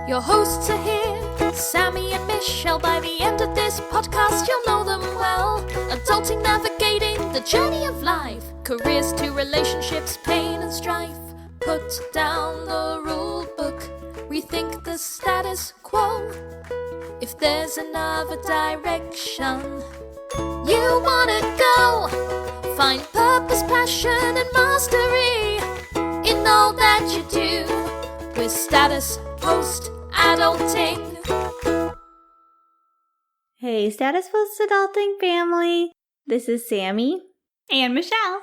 Your hosts are here, Sammie and Michelle. By the end of this podcast, you'll know them well. Adulting, navigating the journey of life. Careers to relationships, pain and strife. Put down the rule book, rethink the status quo. If there's another direction you wanna go, find purpose, passion and mastery in all that you do with Status Post Adulting. Hey, Status Post Adulting family. This is Sammie and Michelle.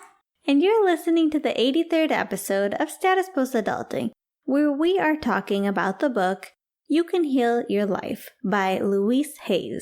And you're listening to the 83rd episode of Status Post Adulting, where we are talking about the book You Can Heal Your Life by Louise L.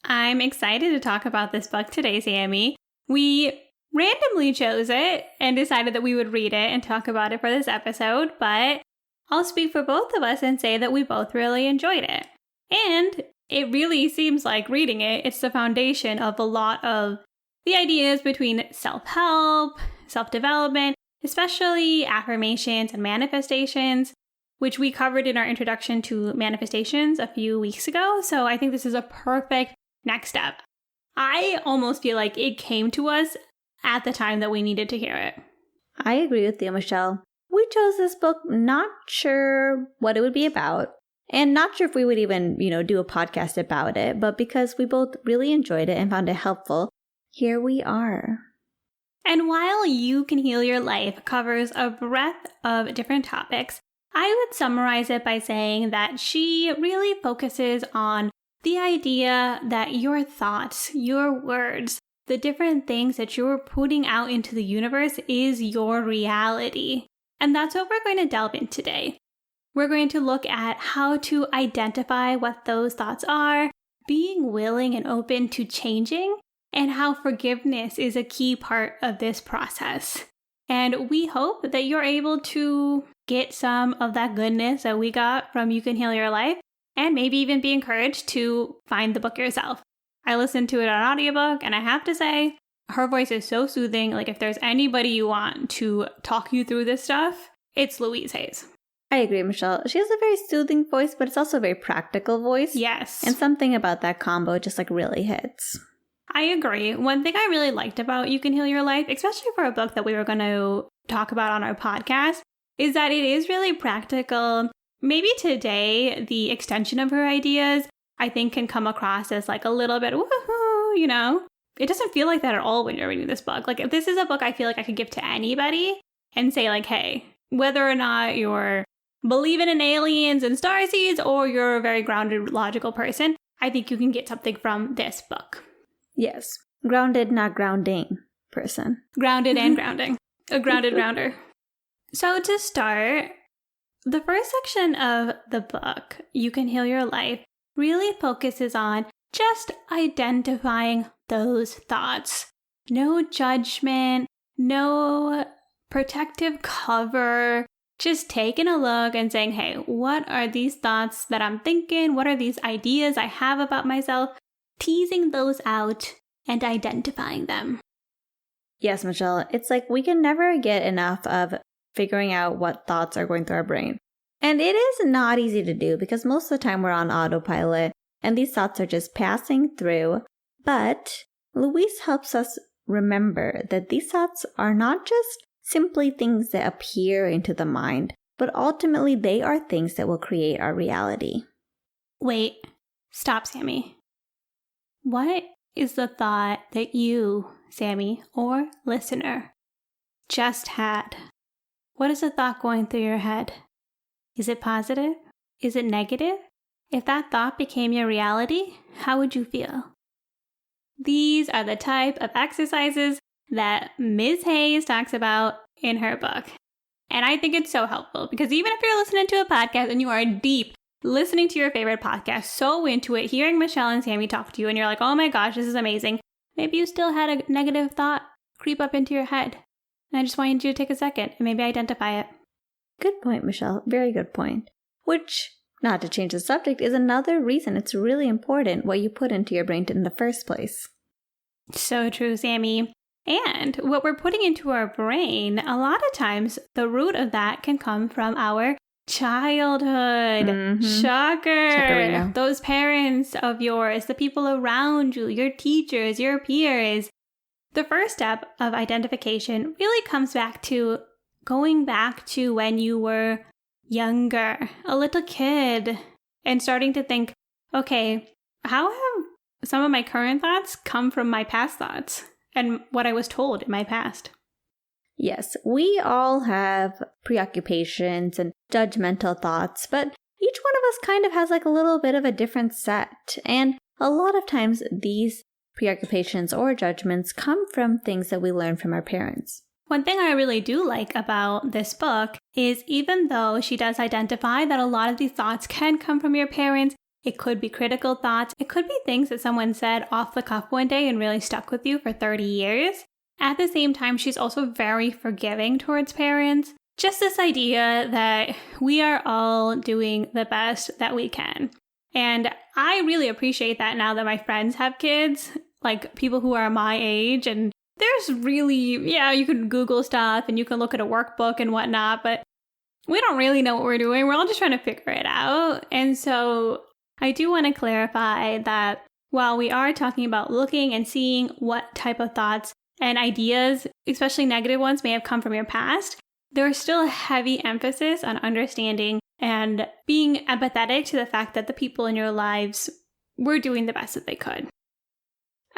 I'm excited to talk about this book today, Sammie. We randomly chose it and decided that we would read it and talk about it for this episode, but I'll speak for both of us and say that we both really enjoyed it. And it really seems like reading it, it's the foundation of a lot of the ideas between self-help, self-development, especially affirmations and manifestations, which we covered in our introduction to manifestations a few weeks ago. So I think this is a perfect next step. I almost feel like it came to us at the time that we needed to hear it. I agree with you, Michelle. We chose this book not sure what it would be about, and not sure if we would even, do a podcast about it, but because we both really enjoyed it and found it helpful, here we are. And while You Can Heal Your Life covers a breadth of different topics, I would summarize it by saying that she really focuses on the idea that your thoughts, your words, the different things that you're putting out into the universe is your reality. And that's what we're going to delve in today. We're going to look at how to identify what those thoughts are, being willing and open to changing, and how forgiveness is a key part of this process. And we hope that you're able to get some of that goodness that we got from You Can Heal Your Life, and maybe even be encouraged to find the book yourself. I listened to it on audiobook, and I have to say, her voice is so soothing. Like, if there's anybody you want to talk you through this stuff, it's Louise L. I agree, Michelle. She has a very soothing voice, but it's also a very practical voice. Yes. And something about that combo just really hits. I agree. One thing I really liked about You Can Heal Your Life, especially for a book that we were going to talk about on our podcast, is that it is really practical. Maybe today, the extension of her ideas, I think, can come across as a little bit, woohoo, It doesn't feel like that at all when you're reading this book. If this is a book I feel like I could give to anybody and say, hey, whether or not you're believing in aliens and starseeds or you're a very grounded, logical person, I think you can get something from this book. Yes. Grounded, not grounding person. Grounded and grounding. A grounded grounder. So to start, the first section of the book, You Can Heal Your Life, really focuses on just identifying those thoughts. No judgment, no protective cover, just taking a look and saying, hey, what are these thoughts that I'm thinking? What are these ideas I have about myself? Teasing those out and identifying them. Yes, Michelle, it's we can never get enough of figuring out what thoughts are going through our brain. And it is not easy to do because most of the time we're on autopilot and these thoughts are just passing through. But Louise helps us remember that these thoughts are not just simply things that appear into the mind, but ultimately they are things that will create our reality. Wait, stop, Sammie. What is the thought that you, Sammie, or listener, just had? What is the thought going through your head? Is it positive? Is it negative? If that thought became your reality, how would you feel? These are the type of exercises that Ms. Hayes talks about in her book. And I think it's so helpful because even if you're listening to a podcast and you are deep listening to your favorite podcast, so into it, hearing Michelle and Sammie talk to you and you're like, oh my gosh, this is amazing. Maybe you still had a negative thought creep up into your head. And I just wanted you to take a second and maybe identify it. Good point, Michelle. Very good point. Which, not to change the subject, is another reason it's really important what you put into your brain in the first place. So true, Sammie. And what we're putting into our brain, a lot of times the root of that can come from our childhood. Mm-hmm. Shocker. Shockerino. Those parents of yours, the people around you, your teachers, your peers. The first step of identification really comes back to going back to when you were younger, a little kid, and starting to think, okay, how have some of my current thoughts come from my past thoughts and what I was told in my past? Yes, we all have preoccupations and judgmental thoughts, but each one of us kind of has like a little bit of a different set. And a lot of times these preoccupations or judgments come from things that we learn from our parents. One thing I really do like about this book is even though she does identify that a lot of these thoughts can come from your parents, it could be critical thoughts, it could be things that someone said off the cuff one day and really stuck with you for 30 years. At the same time, she's also very forgiving towards parents. Just this idea that we are all doing the best that we can. And I really appreciate that now that my friends have kids, like people who are my age, and there's really, you can Google stuff and you can look at a workbook and whatnot, but we don't really know what we're doing. We're all just trying to figure it out. And so I do want to clarify that while we are talking about looking and seeing what type of thoughts and ideas, especially negative ones, may have come from your past, there's still a heavy emphasis on understanding and being empathetic to the fact that the people in your lives were doing the best that they could.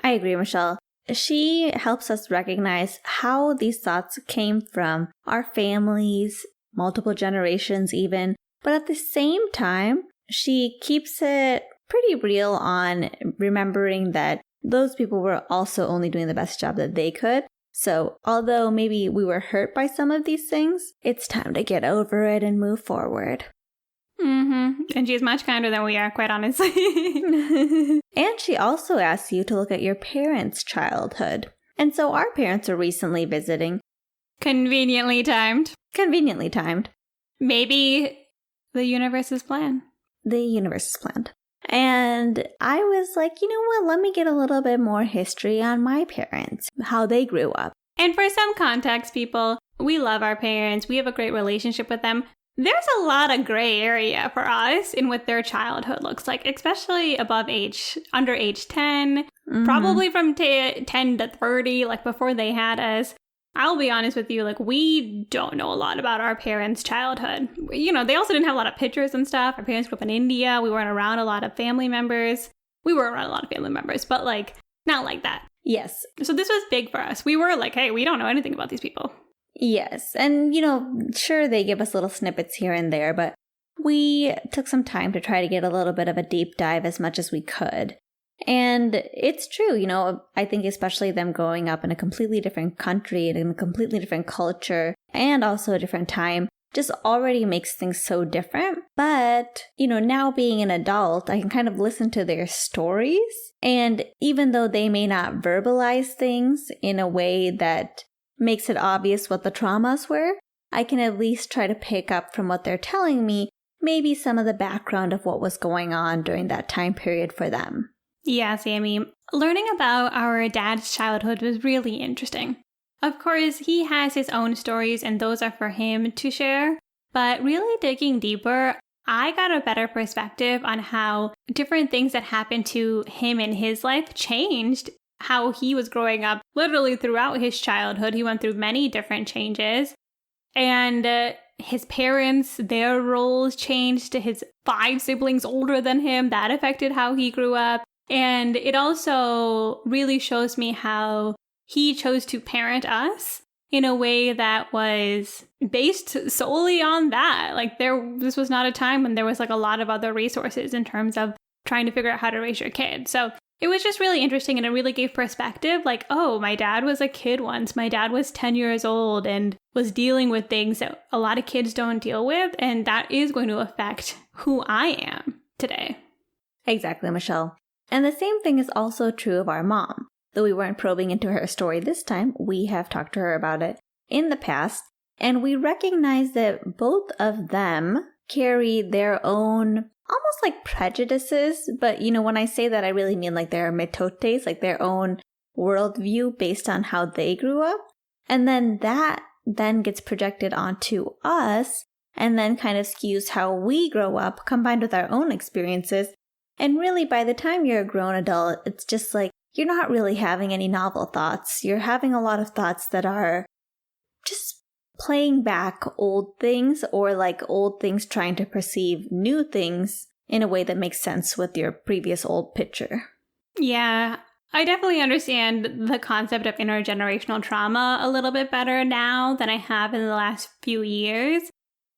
I agree, Michelle. She helps us recognize how these thoughts came from our families, multiple generations even, but at the same time, she keeps it pretty real on remembering that those people were also only doing the best job that they could. So although maybe we were hurt by some of these things, it's time to get over it and move forward. Mm-hmm. And she's much kinder than we are, quite honestly. And she also asks you to look at your parents' childhood. And so our parents are recently visiting. Conveniently timed. Conveniently timed. Maybe the universe's plan. The universe is planned. And I was like, you know what, let me get a little bit more history on my parents, how they grew up. And for some context, people, we love our parents. We have a great relationship with them. There's a lot of gray area for us in what their childhood looks like, especially under age 10, probably from 10 to 30, like before they had us. I'll be honest with you, like we don't know a lot about our parents' childhood. You know, they also didn't have a lot of pictures and stuff. Our parents grew up in India. We weren't around a lot of family members. We were around a lot of family members, but like not like that. Yes. So this was big for us. We were like, hey, we don't know anything about these people. Yes. And, you know, sure, they give us little snippets here and there, but we took some time to try to get a little bit of a deep dive as much as we could. And it's true, you know, I think especially them growing up in a completely different country and in a completely different culture and also a different time just already makes things so different. But, you know, now being an adult, I can kind of listen to their stories. And even though they may not verbalize things in a way that makes it obvious what the traumas were, I can at least try to pick up from what they're telling me, maybe some of the background of what was going on during that time period for them. Yeah, Sammie. Learning about our dad's childhood was really interesting. Of course, he has his own stories and those are for him to share. But really digging deeper, I got a better perspective on how different things that happened to him in his life changed how he was growing up. Literally throughout his childhood, he went through many different changes. And his parents, their roles changed to his 5 siblings older than him. That affected how he grew up. And it also really shows me how he chose to parent us in a way that was based solely on that. Like this was not a time when there was like a lot of other resources in terms of trying to figure out how to raise your kid. So it was just really interesting and it really gave perspective. Like, oh, my dad was a kid once. My dad was 10 years old and was dealing with things that a lot of kids don't deal with. And that is going to affect who I am today. Exactly, Michelle. And the same thing is also true of our mom. Though we weren't probing into her story this time, we have talked to her about it in the past. And we recognize that both of them carry their own almost like prejudices. But, you know, when I say that, I really mean like their mitotes, like their own worldview based on how they grew up. And then that then gets projected onto us and then kind of skews how we grow up combined with our own experiences. And really, by the time you're a grown adult, it's just like you're not really having any novel thoughts. You're having a lot of thoughts that are just playing back old things, or like old things trying to perceive new things in a way that makes sense with your previous old picture. Yeah, I definitely understand the concept of intergenerational trauma a little bit better now than I have in the last few years.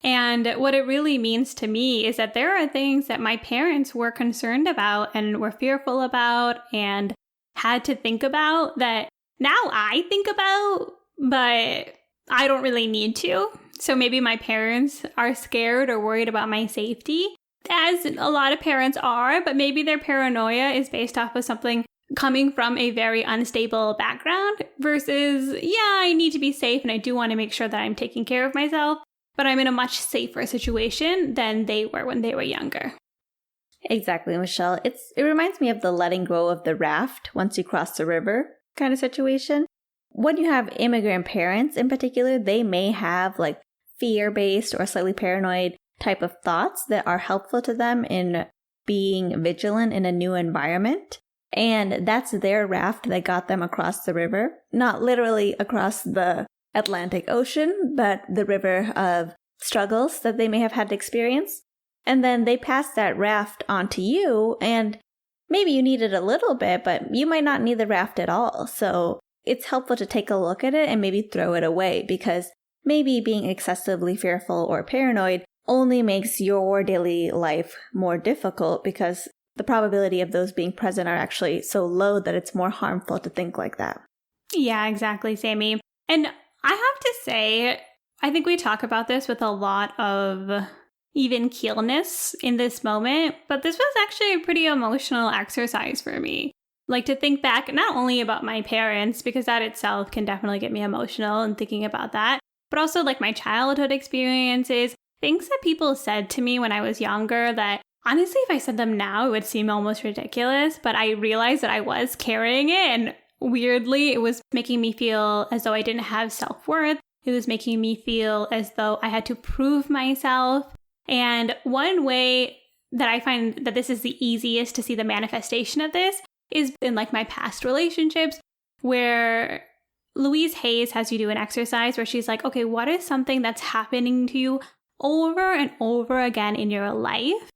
And what it really means to me is that there are things that my parents were concerned about and were fearful about and had to think about that now I think about, but I don't really need to. So maybe my parents are scared or worried about my safety, as a lot of parents are, but maybe their paranoia is based off of something coming from a very unstable background versus, yeah, I need to be safe and I do want to make sure that I'm taking care of myself, but I'm in a much safer situation than they were when they were younger. Exactly, Michelle. It reminds me of the letting go of the raft once you cross the river kind of situation. When you have immigrant parents in particular, they may have like fear-based or slightly paranoid type of thoughts that are helpful to them in being vigilant in a new environment. And that's their raft that got them across the river. Not literally across the Atlantic Ocean, but the river of struggles that they may have had to experience. And then they pass that raft onto you, and maybe you need it a little bit, but you might not need the raft at all. So it's helpful to take a look at it and maybe throw it away, because maybe being excessively fearful or paranoid only makes your daily life more difficult, because the probability of those being present are actually so low that it's more harmful to think like that. Yeah, exactly, Sammie. And I have to say, I think we talk about this with a lot of even keelness in this moment, but this was actually a pretty emotional exercise for me. Like, to think back not only about my parents, because that itself can definitely get me emotional and thinking about that, but also like my childhood experiences, things that people said to me when I was younger that honestly, if I said them now, it would seem almost ridiculous, but I realized that I was carrying it, and weirdly, it was making me feel as though I didn't have self-worth. It was making me feel as though I had to prove myself. And one way that I find that this is the easiest to see the manifestation of this is in like my past relationships, where Louise Hayes has you do an exercise where she's like, okay, what is something that's happening to you over and over again in your life?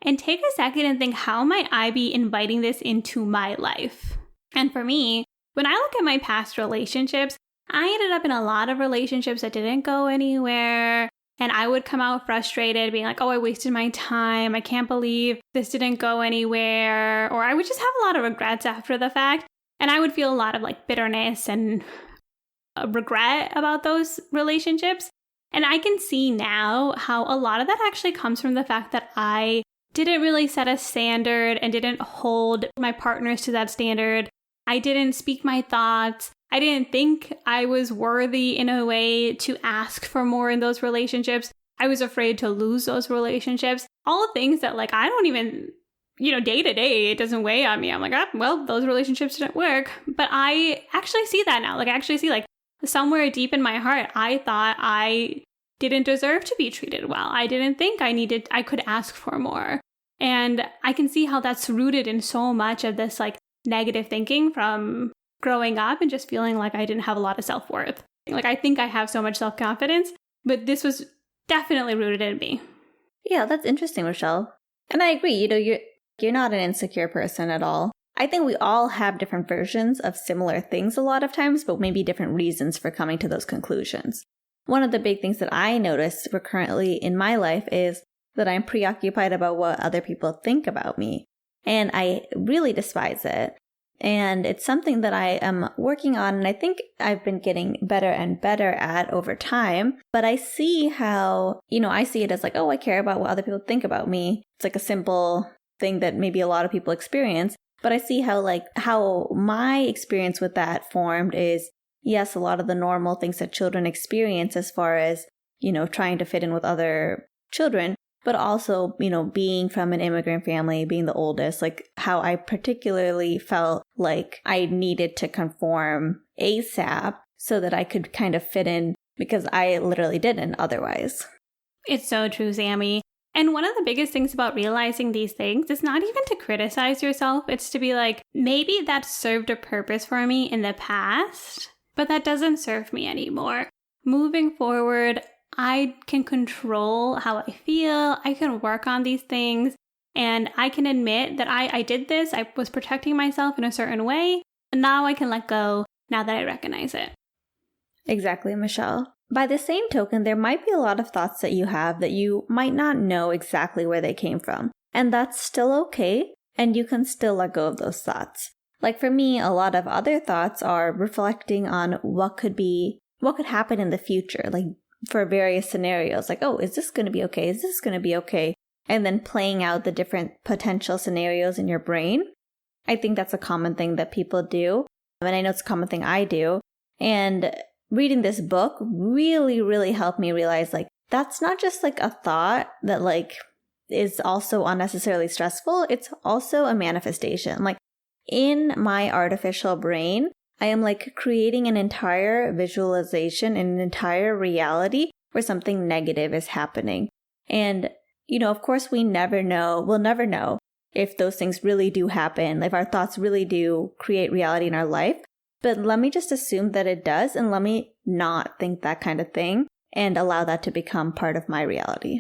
And take a second and think, how might I be inviting this into my life? And for me, when I look at my past relationships, I ended up in a lot of relationships that didn't go anywhere. And I would come out frustrated, being like, oh, I wasted my time. I can't believe this didn't go anywhere. Or I would just have a lot of regrets after the fact. And I would feel a lot of like bitterness and regret about those relationships. And I can see now how a lot of that actually comes from the fact that I didn't really set a standard and didn't hold my partners to that standard. I didn't speak my thoughts. I didn't think I was worthy in a way to ask for more in those relationships. I was afraid to lose those relationships. All things that like I don't even, day to day, it doesn't weigh on me. I'm like, well, those relationships didn't work. But I actually see that now. Like I actually see like somewhere deep in my heart, I thought I didn't deserve to be treated well. I didn't think I could ask for more. And I can see how that's rooted in so much of this like negative thinking from growing up and just feeling like I didn't have a lot of self-worth. Like I think I have so much self-confidence, but this was definitely rooted in me. Yeah, that's interesting, Michelle. And I agree, you're not an insecure person at all. I think we all have different versions of similar things a lot of times, but maybe different reasons for coming to those conclusions. One of the big things that I notice recurrently in my life is that I'm preoccupied about what other people think about me. And I really despise it. And it's something that I am working on, and I think I've been getting better and better at over time. But I see how, I see it as like, oh, I care about what other people think about me. It's like a simple thing that maybe a lot of people experience. But I see how my experience with that formed is, yes, a lot of the normal things that children experience as far as, trying to fit in with other children. But also, being from an immigrant family, being the oldest, like how I particularly felt like I needed to conform ASAP so that I could kind of fit in, because I literally didn't otherwise. It's so true, Sammie. And one of the biggest things about realizing these things is not even to criticize yourself. It's to be like, maybe that served a purpose for me in the past, but that doesn't serve me anymore. Moving forward, I can control how I feel. I can work on these things. And I can admit that I did this. I was protecting myself in a certain way. And now I can let go now that I recognize it. Exactly, Michelle. By the same token, there might be a lot of thoughts that you have that you might not know exactly where they came from. And that's still okay. And you can still let go of those thoughts. Like for me, a lot of other thoughts are reflecting on what could happen in the future, like for various scenarios. Like, oh, is this going to be okay? Is this going to be okay? And then playing out the different potential scenarios in your brain. I think that's a common thing that people do. And I know it's a common thing I do. And reading this book really, really helped me realize, like, that's not just like a thought that like is also unnecessarily stressful. It's also a manifestation. Like in my artificial brain, I am like creating an entire visualization and an entire reality where something negative is happening. And of course, we'll never know if those things really do happen, if our thoughts really do create reality in our life. But let me just assume that it does, and let me not think that kind of thing and allow that to become part of my reality.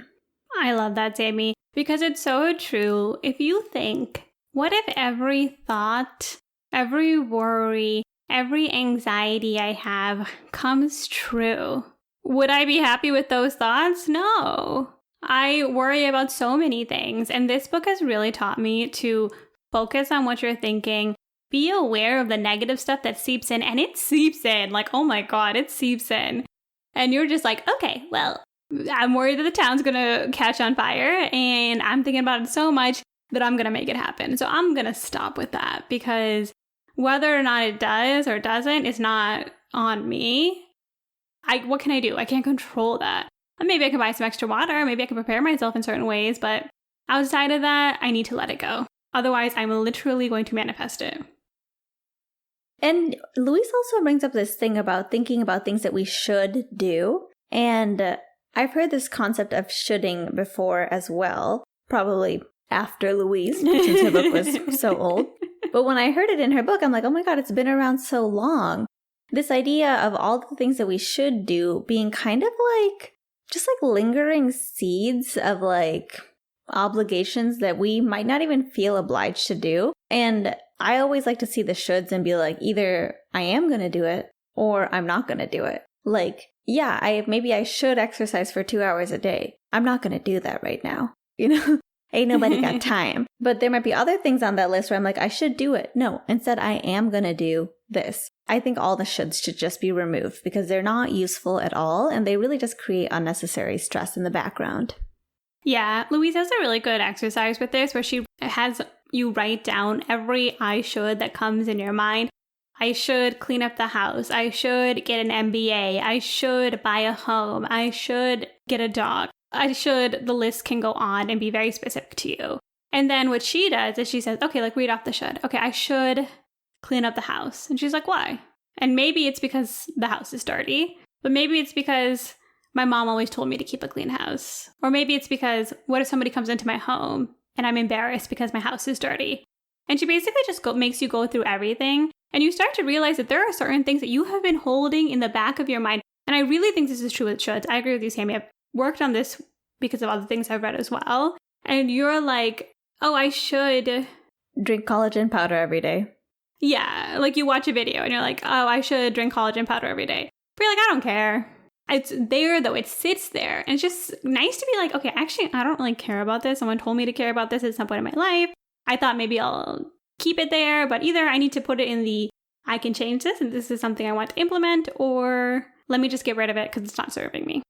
I love that, Sammie, because it's so true. If you think, what if every thought, every worry, every anxiety I have comes true? Would I be happy with those thoughts? No. I worry about so many things, and this book has really taught me to focus on what you're thinking, be aware of the negative stuff that seeps in, and it seeps in, like, oh my God, it seeps in. And you're just like, okay, well, I'm worried that the town's gonna catch on fire, and I'm thinking about it so much that I'm gonna make it happen. So I'm gonna stop with that, because whether or not it does or doesn't is not on me. What can I do? I can't control that. Maybe I can buy some extra water. Maybe I can prepare myself in certain ways. But outside of that, I need to let it go. Otherwise, I'm literally going to manifest it. And Louise also brings up this thing about thinking about things that we should do. And I've heard this concept of shoulding before as well, probably after Louise, since her book was so old. But when I heard it in her book, I'm like, oh my God, it's been around so long. This idea of all the things that we should do being kind of like just like lingering seeds of like obligations that we might not even feel obliged to do. And I always like to see the shoulds and be like, either I am going to do it or I'm not going to do it. Like, yeah, maybe I should exercise for 2 hours a day. I'm not going to do that right now. Ain't nobody got time. But there might be other things on that list where I'm like, I should do it. No, instead I am going to do this. I think all the shoulds should just be removed because they're not useful at all and they really just create unnecessary stress in the background. Yeah, Louise has a really good exercise with this where she has you write down every I should that comes in your mind. I should clean up the house. I should get an MBA. I should buy a home. I should get a dog. The list can go on and be very specific to you. And then what she does is she says, okay, like read off the should. Okay, I should clean up the house. And she's like, why? And maybe it's because the house is dirty, but maybe it's because my mom always told me to keep a clean house. Or maybe it's because what if somebody comes into my home and I'm embarrassed because my house is dirty? And she basically just makes you go through everything. And you start to realize that there are certain things that you have been holding in the back of your mind. And I really think this is true with shoulds. I agree with you, Sammie. I've worked on this because of other things I've read as well. And you're like, oh, I should drink collagen powder every day. Yeah, like you watch a video and you're like, oh, I should drink collagen powder every day. But you're like, I don't care. It's there though. It sits there. And it's just nice to be like, okay, actually, I don't really care about this. Someone told me to care about this at some point in my life. I thought maybe I'll keep it there, but either I need to put it in the, I can change this and this is something I want to implement, or let me just get rid of it because it's not serving me.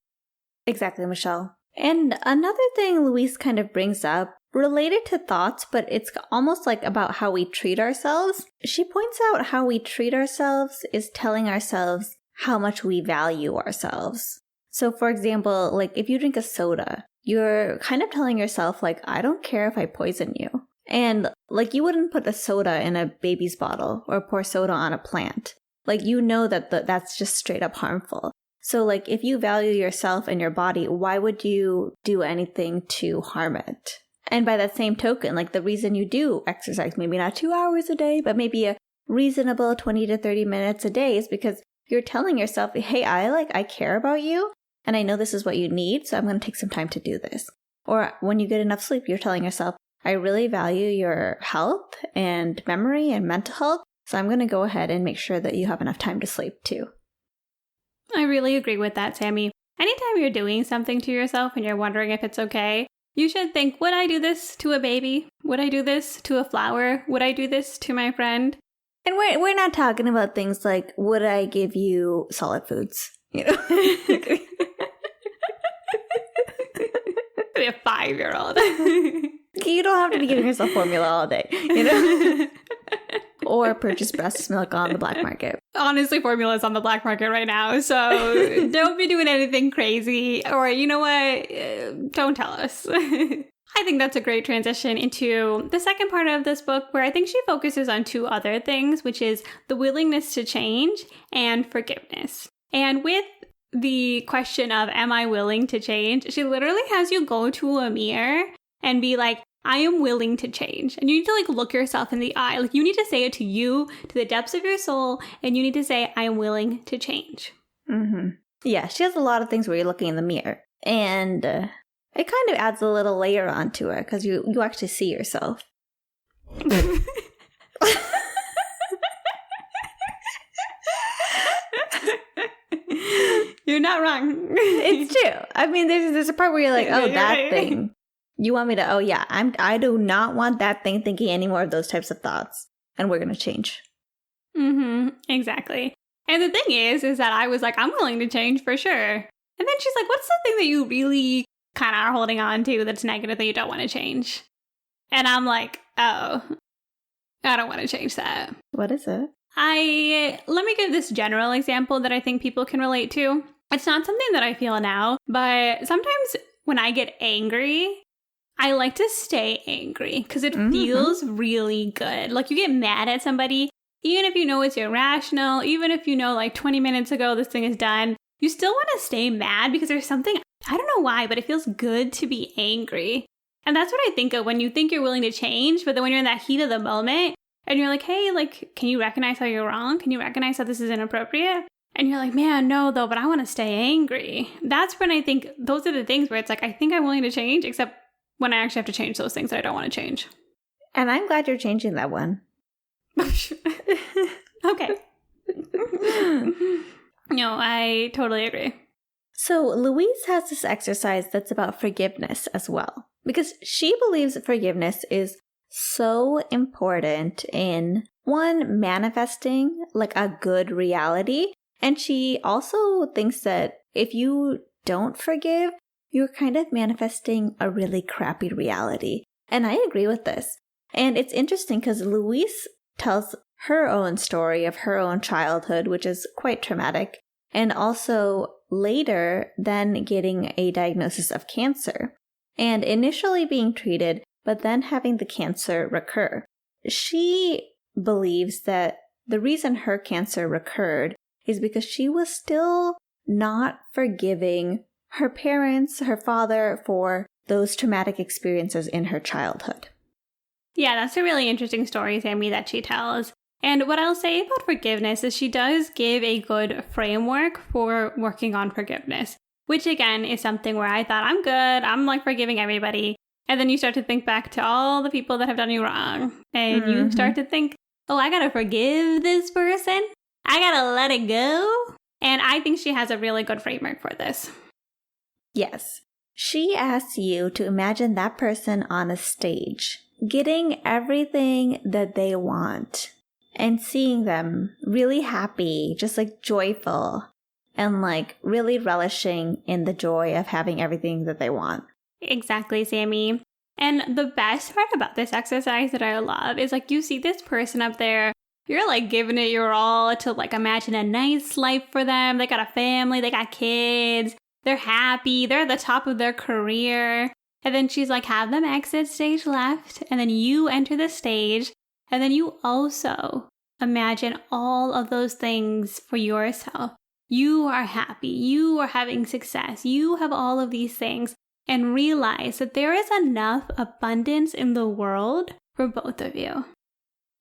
Exactly, Michelle. And another thing Louise kind of brings up, related to thoughts, but it's almost like about how we treat ourselves. She points out how we treat ourselves is telling ourselves how much we value ourselves. So for example, like if you drink a soda, you're kind of telling yourself like, I don't care if I poison you. And like you wouldn't put a soda in a baby's bottle or pour soda on a plant. Like you know that that's just straight up harmful. So like if you value yourself and your body, why would you do anything to harm it? And by that same token, like the reason you do exercise, maybe not 2 hours a day, but maybe a reasonable 20 to 30 minutes a day is because you're telling yourself, hey, I care about you and I know this is what you need, so I'm going to take some time to do this. Or when you get enough sleep, you're telling yourself, I really value your health and memory and mental health, so I'm going to go ahead and make sure that you have enough time to sleep too. I really agree with that, Sammie. Anytime you're doing something to yourself and you're wondering if it's okay, you should think, would I do this to a baby? Would I do this to a flower? Would I do this to my friend? And we're not talking about things like, would I give you solid foods? You know? Be a 5-year-old. You don't have to be giving yourself formula all day, you know? Or purchase breast milk on the black market. Honestly, formula is on the black market right now, so don't be doing anything crazy. Or you know what? Don't tell us. I think that's a great transition into the second part of this book, where I think she focuses on 2 other things, which is the willingness to change and forgiveness. And with the question of, am I willing to change? She literally has you go to a mirror and be like, I am willing to change. And you need to like look yourself in the eye. Like you need to say it to you, to the depths of your soul. And you need to say, I am willing to change. Mm-hmm. Yeah, she has a lot of things where you're looking in the mirror. And it kind of adds a little layer onto it because you actually see yourself. You're not wrong. It's true. I mean, there's a part where you're like, oh, that thing. You want me to, oh yeah, I do not want that thing thinking any more of those types of thoughts. And we're going to change. Mm-hmm. Exactly. And the thing is that I was like, I'm willing to change for sure. And then she's like, what's the thing that you really kind of are holding on to that's negative that you don't want to change? And I'm like, oh, I don't want to change that. What is it? Let me give this general example that I think people can relate to. It's not something that I feel now, but sometimes when I get angry, I like to stay angry because it feels really good. Like you get mad at somebody, even if you know it's irrational, even if you know like 20 minutes ago this thing is done, you still want to stay mad because there's something, I don't know why, but it feels good to be angry. And that's what I think of when you think you're willing to change, but then when you're in that heat of the moment and you're like, hey, like, can you recognize how you're wrong? Can you recognize that this is inappropriate? And you're like, man, no, though, but I want to stay angry. That's when I think those are the things where it's like, I think I'm willing to change, except when I actually have to change those things that I don't want to change. And I'm glad you're changing that one. Okay. No, I totally agree. So Louise has this exercise that's about forgiveness as well, because she believes forgiveness is so important in, one, manifesting like a good reality. And she also thinks that if you don't forgive, you're kind of manifesting a really crappy reality. And I agree with this. And it's interesting because Louise tells her own story of her own childhood, which is quite traumatic, and also later then getting a diagnosis of cancer and initially being treated, but then having the cancer recur. She believes that the reason her cancer recurred is because she was still not forgiving her parents, her father, for those traumatic experiences in her childhood. Yeah, that's a really interesting story, Sammie, that she tells. And what I'll say about forgiveness is she does give a good framework for working on forgiveness, which again is something where I thought, I'm good, I'm like forgiving everybody. And then you start to think back to all the people that have done you wrong. And you start to think, oh, I gotta forgive this person. I gotta let it go. And I think she has a really good framework for this. Yes. She asks you to imagine that person on a stage, getting everything that they want and seeing them really happy, just like joyful and like really relishing in the joy of having everything that they want. Exactly, Sammie. And the best part about this exercise that I love is like you see this person up there, you're like giving it your all to like imagine a nice life for them. They got a family, they got kids. They're happy. They're at the top of their career. And then she's like, have them exit stage left. And then you enter the stage. And then you also imagine all of those things for yourself. you are happy, you are having success, you have all of these things, and realize that there is enough abundance in the world for both of you.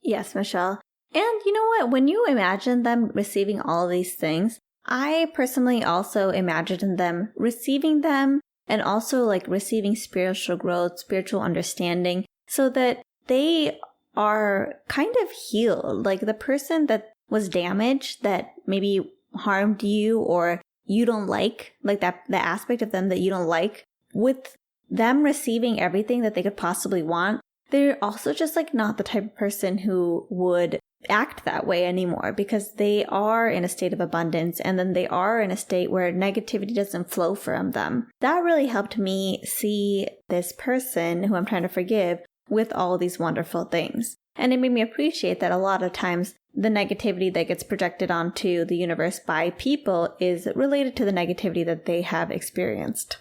Yes, Michelle. And you know what? When you imagine them receiving all these things, I personally also imagined them receiving them and also like receiving spiritual growth, spiritual understanding, so that they are kind of healed. Like the person that was damaged, that maybe harmed you or you don't like that, the aspect of them that you don't like, with them receiving everything that they could possibly want, they're also just like not the type of person who would act that way anymore, because they are in a state of abundance, and then they are in a state where negativity doesn't flow from them. That really helped me see this person who I'm trying to forgive with all these wonderful things. And it made me appreciate that a lot of times the negativity that gets projected onto the universe by people is related to the negativity that they have experienced.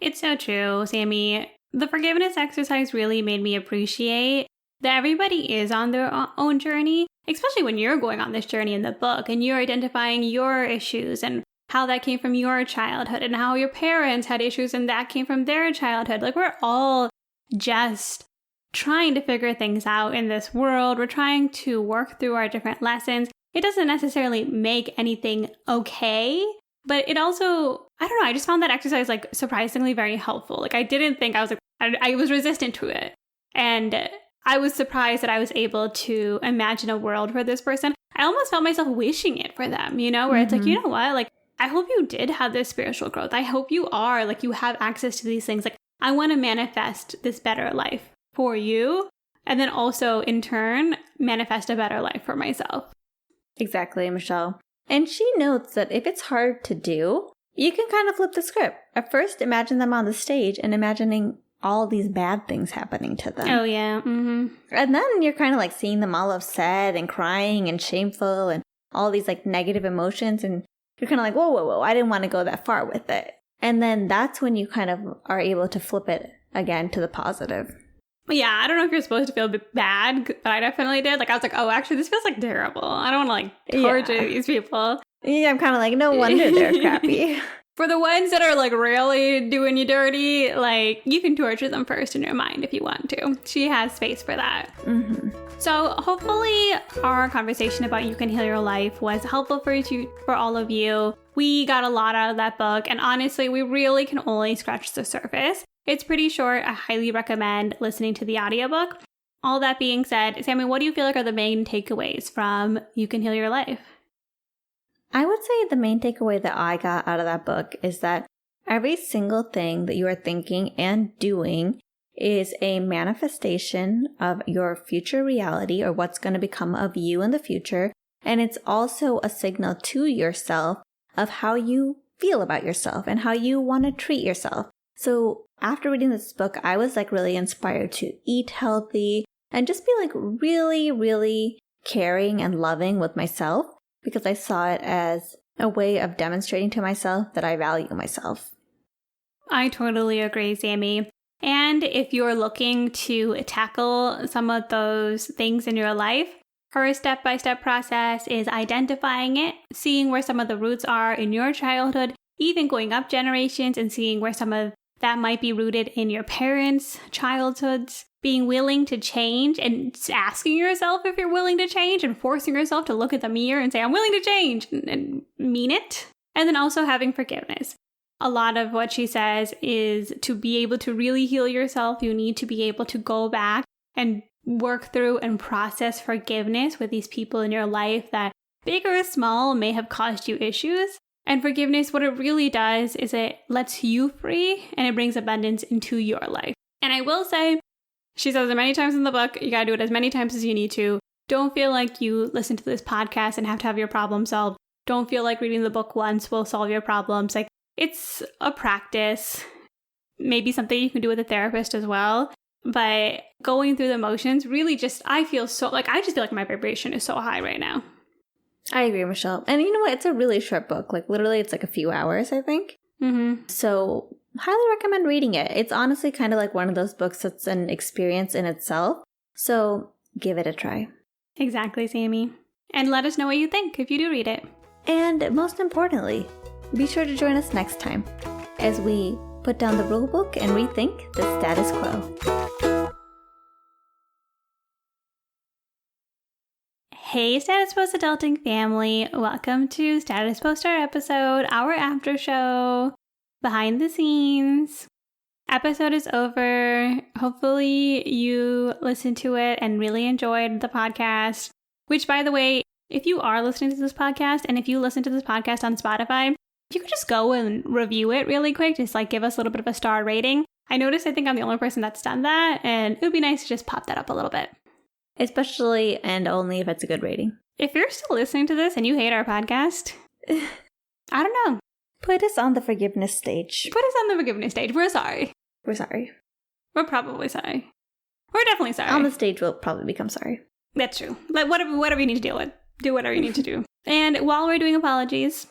It's so true, Sammie. The forgiveness exercise really made me appreciate that everybody is on their own journey, especially when you're going on this journey in the book and you're identifying your issues and how that came from your childhood and how your parents had issues and that came from their childhood. Like, we're all just trying to figure things out in this world. We're trying to work through our different lessons. It doesn't necessarily make anything okay, but it also, I don't know, I just found that exercise like surprisingly very helpful. Like, I didn't think, I was resistant to it. And I was surprised that I was able to imagine a world for this person. I almost felt myself wishing it for them, where it's like, you know what? Like, I hope you did have this spiritual growth. I hope you are, like, you have access to these things. Like, I want to manifest this better life for you. And then also, in turn, manifest a better life for myself. Exactly, Michelle. And she notes that if it's hard to do, you can kind of flip the script. At first, imagine them on the stage and imagining all these bad things happening to them. Oh, yeah. Mm-hmm. And then you're kind of like seeing them all upset and crying and shameful and all these like negative emotions. And you're kind of like, whoa, I didn't want to go that far with it. And then that's when you kind of are able to flip it again to the positive. Yeah, I don't know if you're supposed to feel bad, but I definitely did. Like, I was like, oh, actually, this feels like terrible. I don't want to like torture these people. Yeah, I'm kind of like, no wonder they're crappy. For the ones that are like really doing you dirty, like, you can torture them first in your mind if you want to. She has space for that. Mm-hmm. So hopefully our conversation about You Can Heal Your Life was helpful for all of you. We got a lot out of that book, and honestly, we really can only scratch the surface. It's pretty short. I highly recommend listening to the audiobook. All that being said, Sammie, what do you feel like are the main takeaways from You Can Heal Your Life? I would say the main takeaway that I got out of that book is that every single thing that you are thinking and doing is a manifestation of your future reality, or what's going to become of you in the future. And it's also a signal to yourself of how you feel about yourself and how you want to treat yourself. So after reading this book, I was like really inspired to eat healthy and just be like really, really caring and loving with myself, because I saw it as a way of demonstrating to myself that I value myself. I totally agree, Sammie. And if you're looking to tackle some of those things in your life, her step-by-step process is identifying it, seeing where some of the roots are in your childhood, even going up generations and seeing where some of that might be rooted in your parents' childhoods, being willing to change and asking yourself if you're willing to change and forcing yourself to look at the mirror and say, I'm willing to change, and mean it. And then also having forgiveness. A lot of what she says is to be able to really heal yourself, you need to be able to go back and work through and process forgiveness with these people in your life that, big or small, may have caused you issues. And forgiveness, what it really does is it lets you free and it brings abundance into your life. And I will say, she says it many times in the book, you gotta do it as many times as you need to. Don't feel like you listen to this podcast and have to have your problem solved. Don't feel like reading the book once will solve your problems. Like, it's a practice, maybe something you can do with a therapist as well. But going through the motions really just, I just feel like my vibration is so high right now. I agree, Michelle. And you know what? It's a really short book. Like, literally, it's like a few hours, I think. Mm-hmm. So, highly recommend reading it. It's honestly kind of like one of those books that's an experience in itself. So, give it a try. Exactly, Sammie. And let us know what you think if you do read it. And most importantly, be sure to join us next time as we put down the rulebook and rethink the status quo. Hey, Status Post Adulting family. Welcome to Status Post our episode, our after show, behind the scenes. Episode is over. Hopefully you listened to it and really enjoyed the podcast, which, by the way, if you are listening to this podcast and if you listen to this podcast on Spotify, you could just go and review it really quick. Just like give us a little bit of a star rating. I noticed I think I'm the only person that's done that, and it would be nice to just pop that up a little bit. Especially and only if it's a good rating. If you're still listening to this and you hate our podcast, I don't know. Put us on the forgiveness stage. Put us on the forgiveness stage. We're sorry. We're sorry. We're probably sorry. We're definitely sorry. On the stage, we'll probably become sorry. That's true. Like whatever you need to deal with, do whatever you need to do. And while we're doing apologies,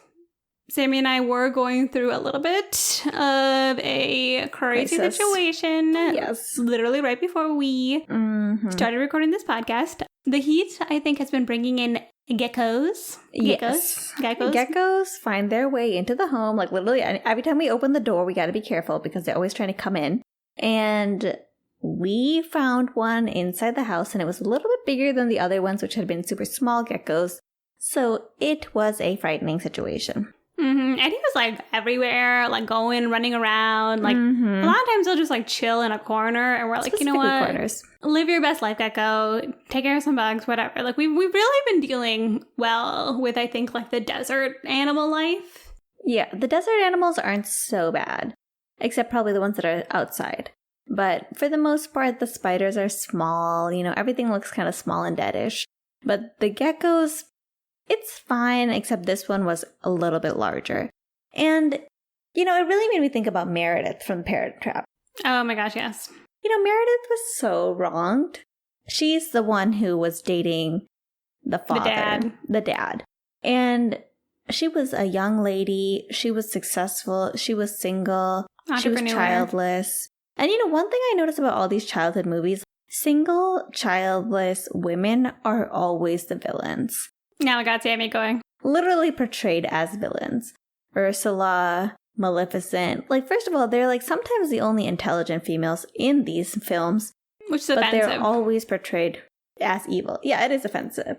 Sammie and I were going through a little bit of a crazy situation. Yes. Literally right before we started recording this podcast. The heat, I think, has been bringing in geckos. Yes. Geckos find their way into the home. Like literally every time we open the door, we got to be careful because they're always trying to come in. And we found one inside the house and it was a little bit bigger than the other ones, which had been super small geckos. So it was a frightening situation. And he was like everywhere, like running around. Like a lot of times they'll just like chill in a corner, and we're like, you know what? Corners. Live your best life, gecko. Take care of some bugs, whatever. Like we've really been dealing well with, I think, like the desert animal life. Yeah, the desert animals aren't so bad, except probably the ones that are outside. But for the most part, the spiders are small. You know, everything looks kind of small and deadish. But the geckos, it's fine, except this one was a little bit larger. And, you know, it really made me think about Meredith from Parent Trap. Oh my gosh, yes. You know, Meredith was so wronged. She's the one who was dating the father. The dad. And she was a young lady. She was successful. She was single. She was childless. And, you know, one thing I noticed about all these childhood movies, single, childless women are always the villains. Now I got Sammie going. Literally portrayed as villains. Ursula, Maleficent. Like, first of all, they're like sometimes the only intelligent females in these films. Which is offensive. But they're always portrayed as evil. Yeah, it is offensive.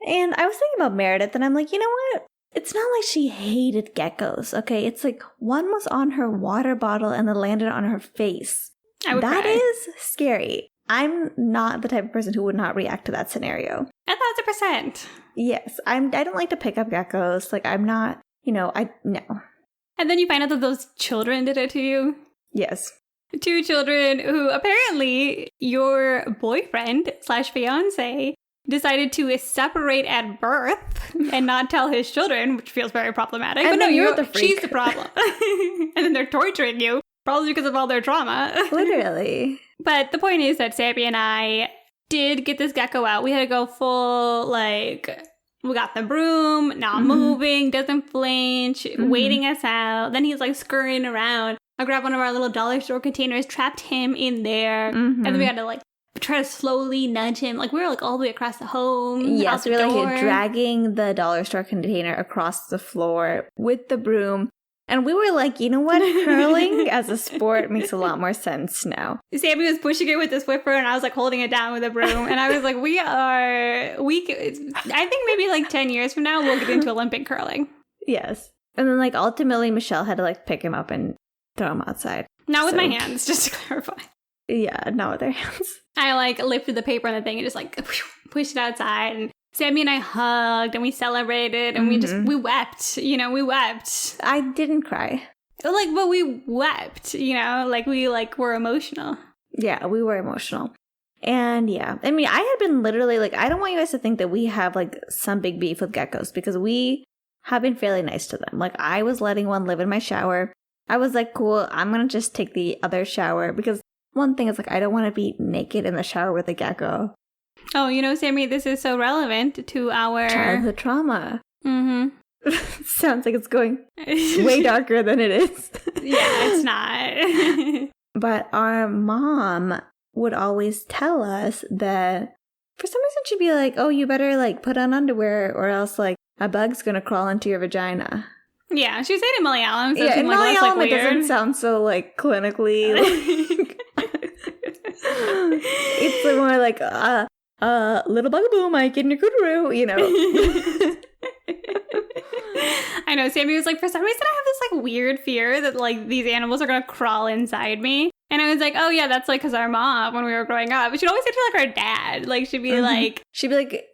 And I was thinking about Meredith and I'm like, you know what? It's not like she hated geckos, okay? It's like one was on her water bottle and then landed on her face. That is scary. I'm not the type of person who would not react to that scenario. 1,000%. Yes, I don't like to pick up geckos. Like, I'm not, you know, no. And then you find out that those children did it to you? Yes. 2 children who apparently your boyfriend / fiance decided to separate at birth and not tell his children, which feels very problematic. And but no, you're the freak. She's the problem. And then they're torturing you, probably because of all their trauma. Literally. But the point is that Sammie and I did get this gecko out. We had to go full, like, we got the broom, not moving, doesn't flinch, waiting us out. Then he's, like, scurrying around. I grabbed one of our little dollar store containers, trapped him in there, and then we had to, like, try to slowly nudge him. Like, we were, like, all the way across the home. Yes, we were, like, dragging the dollar store container across the floor with the broom. And we were like, you know what? Curling as a sport makes a lot more sense now. Sammie was pushing it with the Swiffer, and I was like holding it down with a broom. And I was like, I think maybe like 10 years from now, we'll get into Olympic curling. Yes. And then like ultimately, Michelle had to like pick him up and throw him outside. Not with my hands, just to clarify. Yeah, not with their hands. I like lifted the paper and the thing and just like pushed it outside. And Sammie and I hugged and we celebrated and we wept, you know, we wept. I didn't cry. Like, but we wept, you know, like we like were emotional. Yeah, we were emotional. And yeah, I mean, I had been literally like, I don't want you guys to think that we have like some big beef with geckos because we have been fairly nice to them. Like I was letting one live in my shower. I was like, cool, I'm going to just take the other shower because one thing is like, I don't want to be naked in the shower with a gecko. Oh, you know, Sammie, this is so relevant to our childhood trauma. Sounds like it's going way darker than it is. Yeah, it's not. But our mom would always tell us that for some reason she'd be like, oh, you better like put on underwear or else like a bug's gonna crawl into your vagina. Yeah, she was saying in Malayalam. So Yeah, in Malayalam it weird. doesn't sound so like clinically. It's more like little bugaboo might get in your koodaroo, you know. I know, Sammie was like, for some reason I have this like weird fear that like these animals are gonna crawl inside me. And I was like, oh yeah, that's like because our mom, when we were growing up, she'd always say to like our dad, like she'd be like,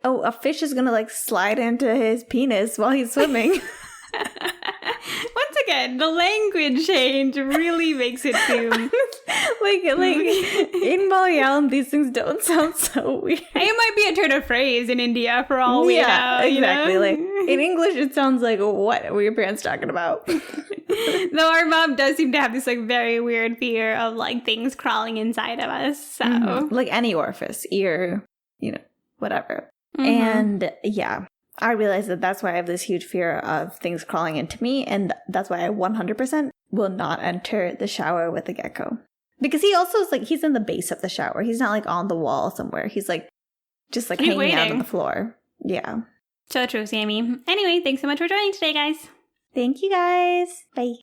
oh, a fish is gonna like slide into his penis while he's swimming. Once again, the language change really makes it seem like in Malayalam, these things don't sound so weird. It might be a turn of phrase in India for all we know. Exactly. You know? Like in English, it sounds like, what were your parents talking about? Though our mom does seem to have this like very weird fear of like things crawling inside of us. So like any orifice, ear, you know, whatever. Mm-hmm. And yeah. I realized that that's why I have this huge fear of things crawling into me, and that's why I 100% will not enter the shower with a gecko. Because he also is like, he's in the base of the shower. He's not like on the wall somewhere. He's like, just like hanging out on the floor. Yeah. So true, Sammie. Anyway, thanks so much for joining today, guys. Thank you guys. Bye.